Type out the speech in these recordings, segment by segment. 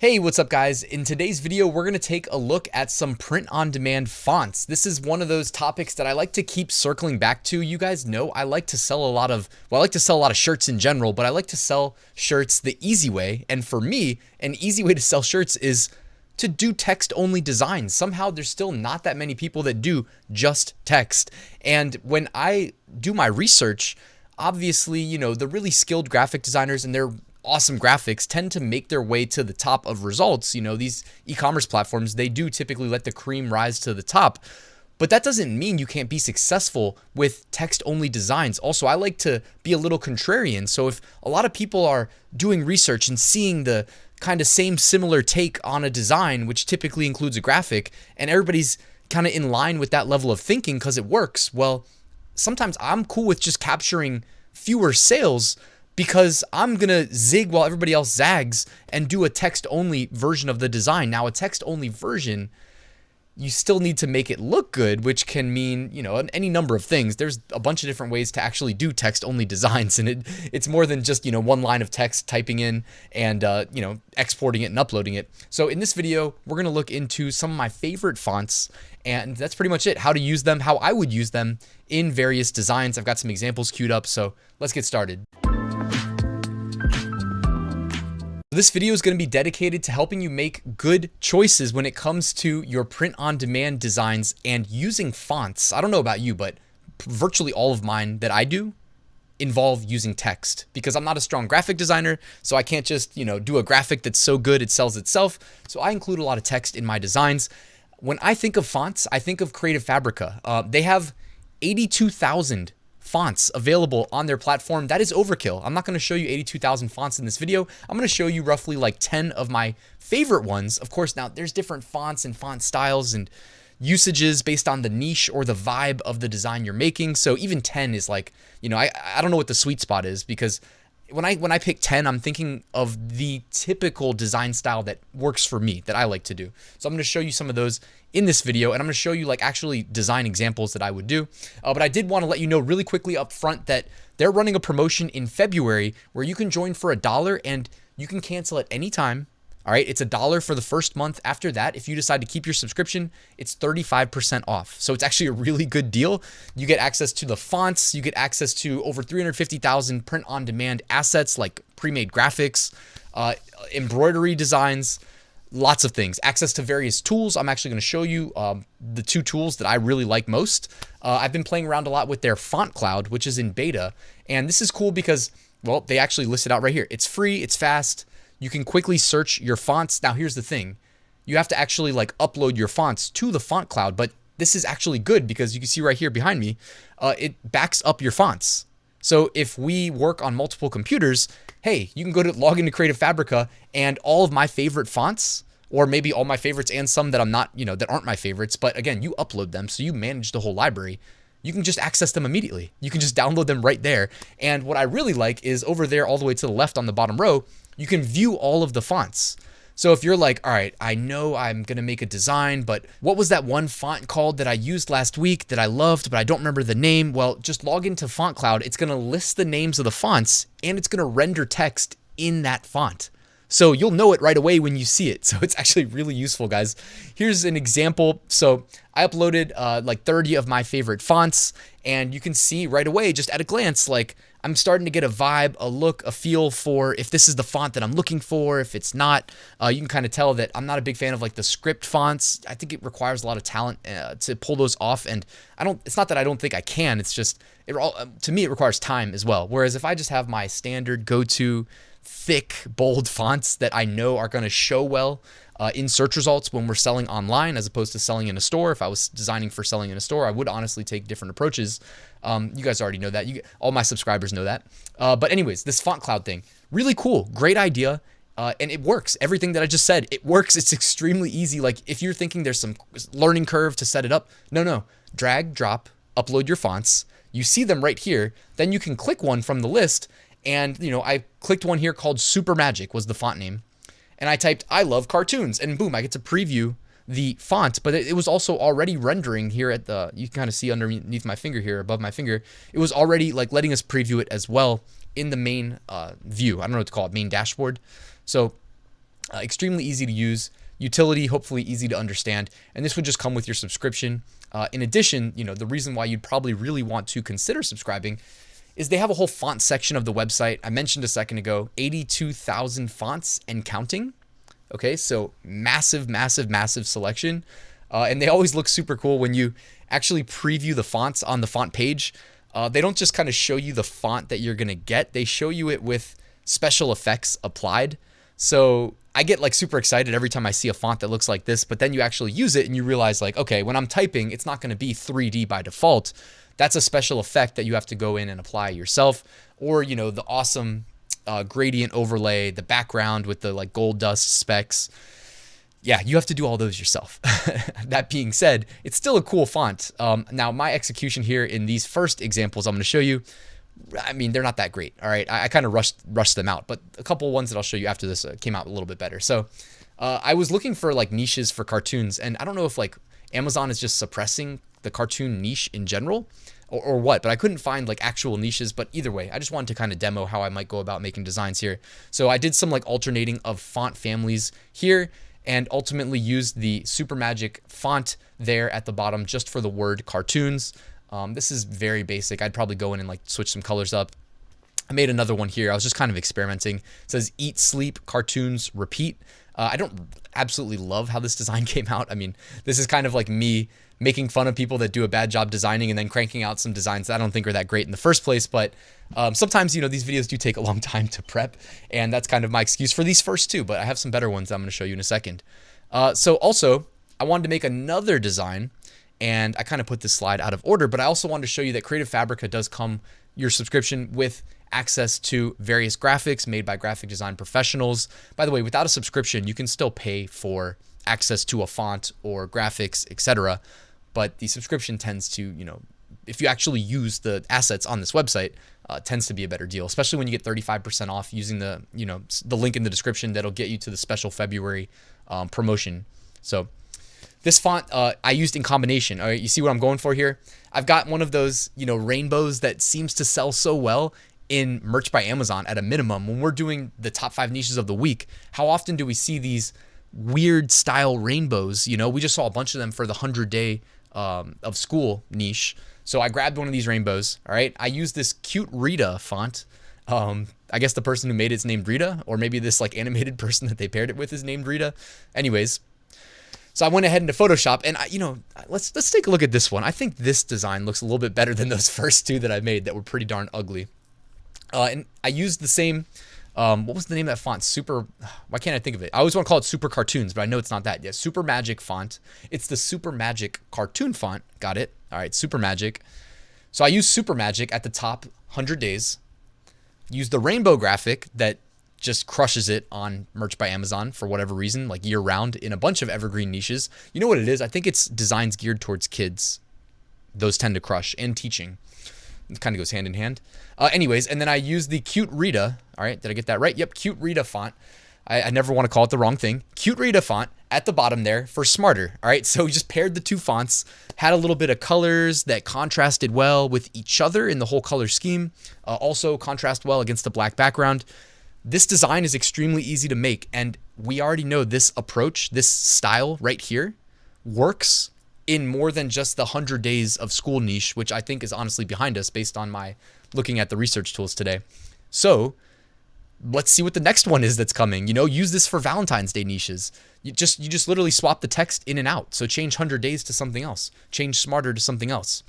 Hey, what's up guys? In today's video, we're going to take a look at some print-on-demand fonts. This is one of those topics that I like to keep circling back to. You guys know I like to sell a lot of, shirts in general, but I like to sell shirts the easy way. And for me, an easy way to sell shirts is to do text-only designs. Somehow there's still not that many people that do just text. And when I do my research, obviously, you know, the really skilled graphic designers and their awesome graphics tend to make their way to the top of results. You know, these e-commerce platforms, they do typically let the cream rise to the top, but that doesn't mean you can't be successful with text-only designs. Also, I like to be a little contrarian. So if a lot of people are doing research and seeing the kind of same similar take on a design, which typically includes a graphic, and everybody's kind of in line with that level of thinking because it works, well, sometimes I'm cool with just capturing fewer sales because I'm going to zig while everybody else zags and do a text-only version of the design. Now, a text-only version, you still need to make it look good, which can mean, you know, any number of things. There's a bunch of different ways to actually do text-only designs, and it's more than just, you know, one line of text typing in and, you know, exporting it and uploading it. So in this video, we're going to look into some of my favorite fonts, and that's pretty much it. How to use them, how I would use them in various designs. I've got some examples queued up, so let's get started. This video is going to be dedicated to helping you make good choices when it comes to your print-on-demand designs and using fonts. I don't know about you, but virtually all of mine that I do involve using text because I'm not a strong graphic designer, so I can't just, you know, do a graphic that's so good it sells itself. So I include a lot of text in my designs. When I think of fonts, I think of Creative Fabrica. They have 82,000 fonts available on their platform. That is overkill. I'm not going to show you 82,000 fonts in this video. I'm going to show you roughly like 10 of my favorite ones. Of course, now there's different fonts and font styles and usages based on the niche or the vibe of the design you're making. So even 10 is like, you know, I don't know what the sweet spot is because when I pick 10, I'm thinking of the typical design style that works for me, that I like to do. So I'm going to show you some of those in this video, and I'm going to show you like actually design examples that I would do. But I did want to let you know really quickly up front that they're running a promotion in February where you can join for $1 and you can cancel at any time. All right, it's $1 for the first month. After that, if you decide to keep your subscription, it's 35% off. So it's actually a really good deal. You get access to the fonts. You get access to over 350,000 print-on-demand assets like pre-made graphics, embroidery designs, lots of things. Access to various tools. I'm actually going to show you the two tools that I really like most. I've been playing around a lot with their font cloud, which is in beta. And this is cool because, well, they actually list it out right here. It's free. It's fast. You can quickly search your fonts. Now, here's the thing. You have to actually like upload your fonts to the font cloud, but this is actually good because you can see right here behind me, it backs up your fonts. So if we work on multiple computers, hey, you can go to log into Creative Fabrica and all of my favorite fonts, or maybe all my favorites and some that I'm not, you know, that aren't my favorites, but again, you upload them. So you manage the whole library. You can just access them immediately. You can just download them right there. And what I really like is over there all the way to the left on the bottom row, you can view all of the fonts. So if you're like, all right, I know I'm going to make a design, but what was that one font called that I used last week that I loved, but I don't remember the name? Well, just log into Font Cloud. It's going to list the names of the fonts and it's going to render text in that font. So you'll know it right away when you see it. So it's actually really useful, guys. Here's an example. So I uploaded like 30 of my favorite fonts, and you can see right away, just at a glance, like I'm starting to get a vibe, a look, a feel for if this is the font that I'm looking for. If it's not, you can kind of tell that I'm not a big fan of like the script fonts. I think it requires a lot of talent to pull those off. And it's not that I don't think I can, it's just, to me, it requires time as well. Whereas if I just have my standard go-to thick, bold fonts that I know are going to show well in search results when we're selling online as opposed to selling in a store. If I was designing for selling in a store, I would honestly take different approaches. You guys already know that. All my subscribers know that. But anyways, this font cloud thing, really cool. Great idea. And it works. Everything that I just said, it works. It's extremely easy. Like if you're thinking there's some learning curve to set it up, no. Drag, drop, upload your fonts. You see them right here. Then you can click one from the list. And, you know, I clicked one here called Super Magic was the font name. And I typed, I love cartoons. And boom, I get to preview the font. But it was also already rendering here at the, you can kind of see underneath my finger here, above my finger. It was already like letting us preview it as well in the main view. I don't know what to call it, main dashboard. So Extremely easy to use, utility hopefully easy to understand, and this would just come with your subscription. In addition, the reason why you'd probably really want to consider subscribing is they have a whole font section of the website. I mentioned a second ago, 82,000 fonts and counting. Okay, so massive, massive, massive selection. And they always look super cool when you actually preview the fonts on the font page. They don't just kind of show you the font that you're gonna get, they show you it with special effects applied. So I get like super excited every time I see a font that looks like this, but then you actually use it and you realize like, okay, when I'm typing, it's not gonna be 3D by default. That's a special effect that you have to go in and apply yourself, or the awesome gradient overlay, the background with the like gold dust specks. Yeah, you have to do all those yourself. That being said, it's still a cool font. Now my execution here in these first examples I'm going to show you, I mean, they're not that great. All right, I kind of rushed them out, but a couple ones that I'll show you after this came out a little bit better. So I was looking for like niches for cartoons, and I don't know if like Amazon is just suppressing the cartoon niche in general or what, but I couldn't find like actual niches. But either way, I just wanted to kind of demo how I might go about making designs here. So I did some like alternating of font families here, and ultimately used the Super Magic font there at the bottom just for the word cartoons. This is very basic. I'd probably go in and like switch some colors up. I made another one here. I was just kind of experimenting. It says eat, sleep, cartoons, repeat. I don't absolutely love how this design came out. I mean, this is kind of like me making fun of people that do a bad job designing and then cranking out some designs that I don't think are that great in the first place. But sometimes, these videos do take a long time to prep, and that's kind of my excuse for these first two, but I have some better ones I'm going to show you in a second. So also, I wanted to make another design, and I kind of put this slide out of order, but I also wanted to show you that Creative Fabrica does come your subscription with access to various graphics made by graphic design professionals. By the way, without a subscription, you can still pay for access to a font or graphics, etc. But the subscription tends to, if you actually use the assets on this website, tends to be a better deal, especially when you get 35% off using the, the link in the description that'll get you to the special February promotion. So this font I used in combination. All right, you see what I'm going for here? I've got one of those, rainbows that seems to sell so well in merch by Amazon at a minimum. When we're doing the top 5 niches of the week, how often do we see these weird style rainbows? We just saw a bunch of them for the 100-day of school niche. So I grabbed one of these rainbows. All right, I used this cute Rita font. I guess the person who made it's named Rita, or maybe this like animated person that they paired it with is named Rita. Anyways, so I went ahead into Photoshop, and let's take a look at this one. I think this design looks a little bit better than those first two that I made that were pretty darn ugly. And I used the same. What was the name of that font? Why can't I think of it? I always want to call it Super Cartoons, but I know it's not that. Yeah, Super Magic font. It's the Super Magic cartoon font. Got it. All right, Super Magic. So I use Super Magic at the top, 100 days. Use the rainbow graphic that just crushes it on merch by Amazon for whatever reason, like year round in a bunch of evergreen niches. You know what it is? I think it's designs geared towards kids. Those tend to crush, and teaching. It kind of goes hand in hand. Anyways, and then I use the cute Rita. All right, did I get that right? Yep, cute Rita font. I never want to call it the wrong thing. Cute Rita font at the bottom there for smarter. All right, so we just paired the two fonts, had a little bit of colors that contrasted well with each other in the whole color scheme. Also contrast well against the black background. This design is extremely easy to make, and we already know this approach, this style right here, works in more than just the 100 days of school niche, which I think is honestly behind us based on my looking at the research tools today. So let's see what the next one is that's coming. Use this for Valentine's Day niches. You just literally swap the text in and out. So change 100 days to something else, change smarter to something else.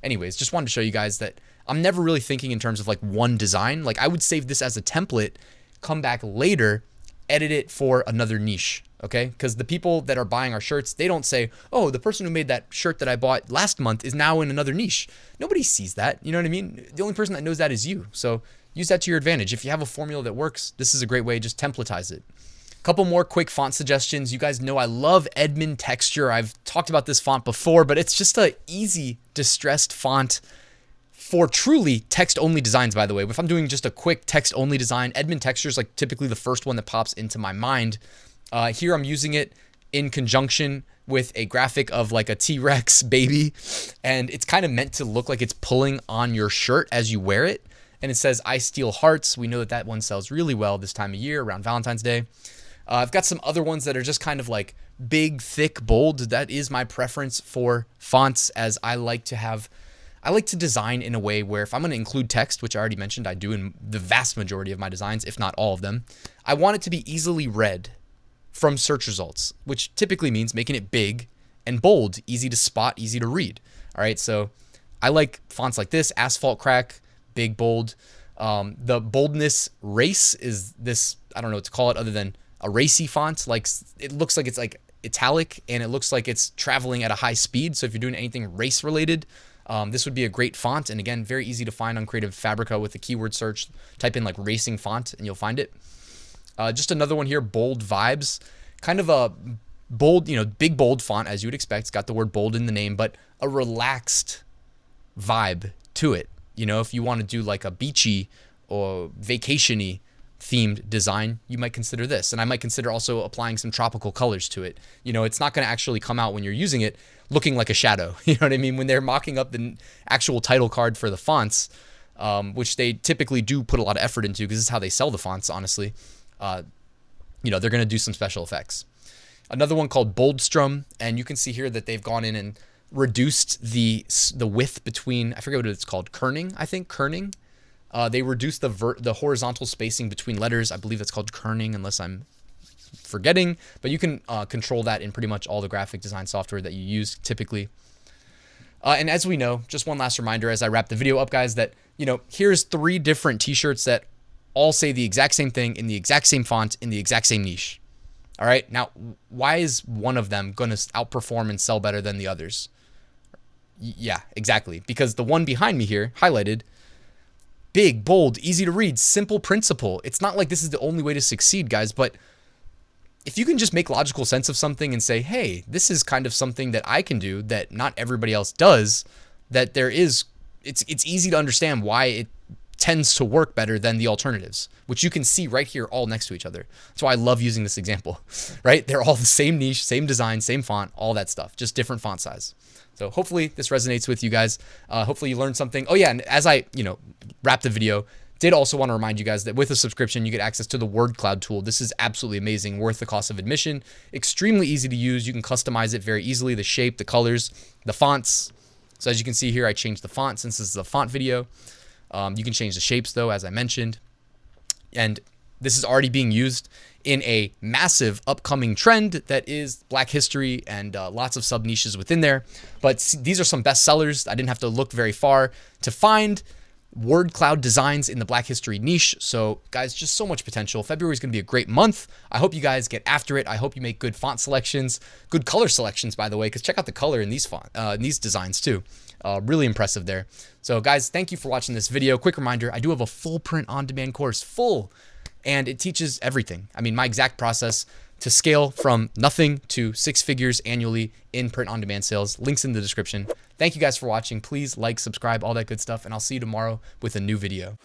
Anyways, just wanted to show you guys that I'm never really thinking in terms of like one design. Like I would save this as a template, come back later, edit it for another niche. Okay, because the people that are buying our shirts, they don't say, oh, the person who made that shirt that I bought last month is now in another niche. Nobody sees that. You know what I mean? The only person that knows that is you. So use that to your advantage. If you have a formula that works, this is a great way. Just templatize it. A couple more quick font suggestions. You guys know I love Edmund Texture. I've talked about this font before, but it's just a easy distressed font for truly text-only designs, by the way. If I'm doing just a quick text-only design, Edmund Texture is like typically the first one that pops into my mind. Here I'm using it in conjunction with a graphic of like a T-Rex baby, and it's kind of meant to look like it's pulling on your shirt as you wear it. And it says, I steal hearts. We know that one sells really well this time of year around Valentine's Day. I've got some other ones that are just kind of like big, thick, bold. That is my preference for fonts, as I like to design in a way where if I'm going to include text, which I already mentioned I do in the vast majority of my designs, if not all of them, I want it to be easily read from search results, which typically means making it big and bold, easy to spot, easy to read. All right, so I like fonts like this, Asphalt Crack, big, bold. The boldness race is this, I don't know what to call it other than a racy font. Like, it looks like it's like italic, and it looks like it's traveling at a high speed. So if you're doing anything race related, this would be a great font. And again, very easy to find on Creative Fabrica with a keyword search. Type in like racing font and you'll find it. Just another one here, Bold Vibes. Kind of a bold, big bold font as you would expect. It's got the word bold in the name, but a relaxed vibe to it. If you want to do like a beachy or vacation-y themed design, you might consider this. And I might consider also applying some tropical colors to it. It's not going to actually come out when you're using it looking like a shadow. You know what I mean? When they're mocking up the actual title card for the fonts, which they typically do put a lot of effort into because this is how they sell the fonts, honestly. They're going to do some special effects. Another one called Boldstrom, and you can see here that they've gone in and reduced the width between, I forget what it's called, kerning, I think, kerning. They reduced the horizontal spacing between letters. I believe that's called kerning, unless I'm forgetting, but you can control that in pretty much all the graphic design software that you use typically. And as we know, just one last reminder as I wrap the video up, guys, that, here's 3 different t-shirts that all say the exact same thing in the exact same font in the exact same niche. All right. Now, why is one of them going to outperform and sell better than the others? Yeah, exactly. Because the one behind me here, highlighted, big, bold, easy to read, simple principle. It's not like this is the only way to succeed, guys, but if you can just make logical sense of something and say, hey, this is kind of something that I can do that not everybody else does, that it's easy to understand why it tends to work better than the alternatives, which you can see right here all next to each other. That's why I love using this example, right? They're all the same niche, same design, same font, all that stuff, just different font size. So hopefully this resonates with you guys. Hopefully you learned something. Oh yeah, and as I, wrap the video, did also want to remind you guys that with a subscription, you get access to the word cloud tool. This is absolutely amazing, worth the cost of admission, extremely easy to use. You can customize it very easily, the shape, the colors, the fonts. So as you can see here, I changed the font since this is a font video. You can change the shapes though, as I mentioned. And this is already being used in a massive upcoming trend that is Black history and lots of sub niches within there. But these are some best sellers. I didn't have to look very far to find word cloud designs in the Black history niche. So guys, just so much potential. February is going to be a great month. I hope you guys get after it. I hope you make good font selections, good color selections, by the way, because check out the color in these designs too. Really impressive there. So guys, thank you for watching this video. Quick reminder, I do have a full print on demand course, and it teaches everything. I mean, my exact process to scale from nothing to 6 figures annually in print on demand sales. Links in the description. Thank you guys for watching. Please like, subscribe, all that good stuff, and I'll see you tomorrow with a new video.